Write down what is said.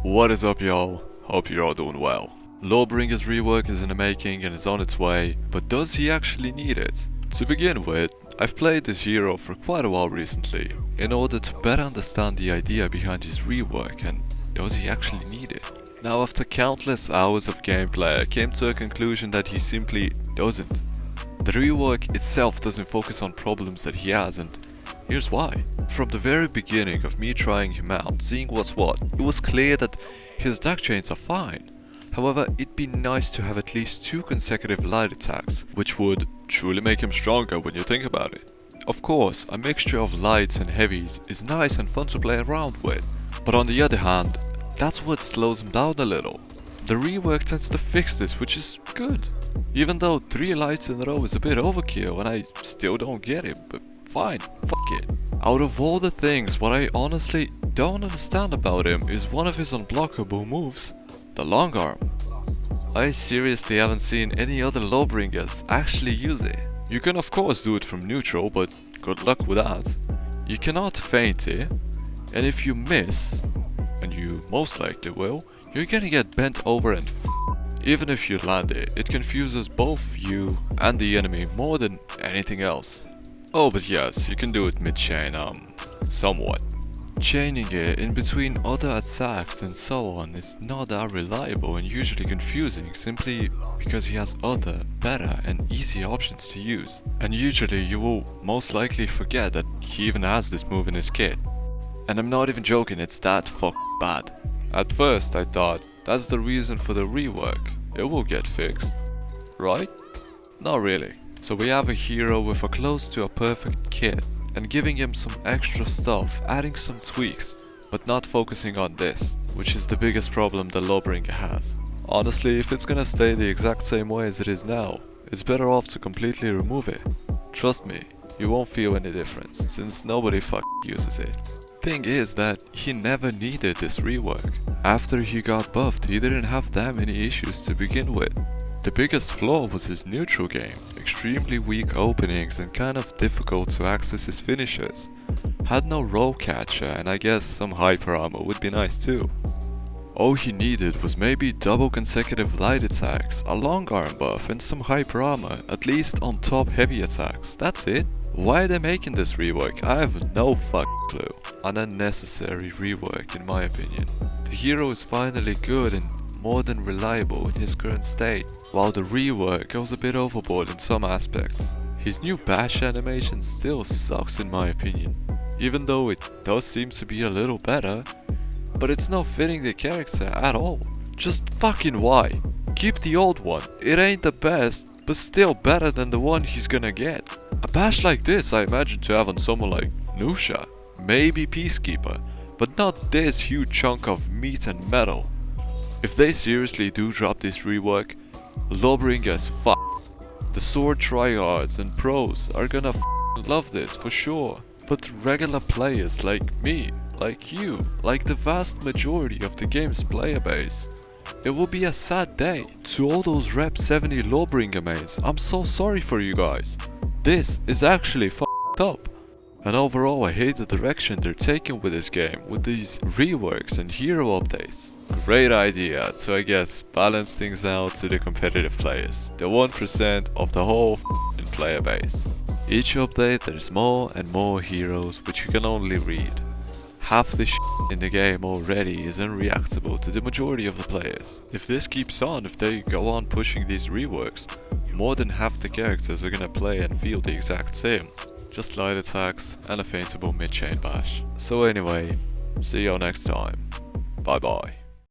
What is up, y'all? Hope you're all doing well. Lawbringer's Rework is in the making and is on its way, but does he actually need it? To begin with, I've played this hero for quite a while recently, in order to better understand the idea behind his rework and does he actually need it? Now, after countless hours of gameplay, I came to a conclusion that he simply doesn't. The rework itself doesn't focus on problems that he has, and here's why. From the very beginning of me trying him out, seeing what's what, it was clear that his attack chains are fine. However, it'd be nice to have at least 2 consecutive light attacks, which would truly make him stronger when you think about it. Of course, a mixture of lights and heavies is nice and fun to play around with, but on the other hand, that's what slows him down a little. The rework tends to fix this, which is good. Even though 3 lights in a row is a bit overkill and I still don't get it, but fine, fuck it. Out of all the things, what I honestly don't understand about him is one of his unblockable moves, the long arm. I seriously haven't seen any other Lawbringers actually use it. You can of course do it from neutral, but good luck with that. You cannot feint it, and if you miss, and you most likely will, you're gonna get bent over and even if you land it, it confuses both you and the enemy more than anything else. Oh, but yes, you can do it mid-chain, somewhat. Chaining it in between other attacks and so on is not that reliable and usually confusing simply because he has other, better and easier options to use. And usually you will most likely forget that he even has this move in his kit. And I'm not even joking, it's that bad. At first I thought that's the reason for the rework, it will get fixed, right? Not really. So we have a hero with a close to a perfect kit and giving him some extra stuff, adding some tweaks, but not focusing on this, which is the biggest problem the Lawbringer has. Honestly, if it's gonna stay the exact same way as it is now, it's better off to completely remove it. Trust me, you won't feel any difference, since nobody uses it. Thing is that he never needed this rework. After he got buffed, he didn't have that many issues to begin with. The biggest flaw was his neutral game, extremely weak openings and kind of difficult to access his finishers. Had no roll catcher and I guess some hyper armor would be nice too. All he needed was maybe double consecutive light attacks, a long arm buff and some hyper armor, at least on top heavy attacks, that's it. Why are they making this rework? I have no clue. An unnecessary rework in my opinion. The hero is finally good and more than reliable in his current state, while the rework goes a bit overboard in some aspects. His new bash animation still sucks in my opinion, even though it does seem to be a little better, but it's not fitting the character at all. Just fucking why? Keep the old one, it ain't the best, but still better than the one he's gonna get. A bash like this I imagine to have on someone like Nusha, maybe Peacekeeper, but not this huge chunk of meat and metal. If they seriously do drop this rework, Lawbringer is The sword tryhards and pros are gonna love this for sure. But regular players like me, like you, like the vast majority of the game's player base, it will be a sad day. To all those Rep 70 Lawbringer mains, I'm so sorry for you guys. This is actually up. And overall I hate the direction they're taking with this game, with these reworks and hero updates. Great idea to I guess balance things out to the competitive players, the 1% of the whole player base. Each update there's more and more heroes which you can only read. Half the in the game already is unreactable to the majority of the players. If this keeps on, if they go on pushing these reworks, more than half the characters are gonna play and feel the exact same. Just light attacks and a feintable mid-chain bash. So anyway, see you all next time. Bye bye.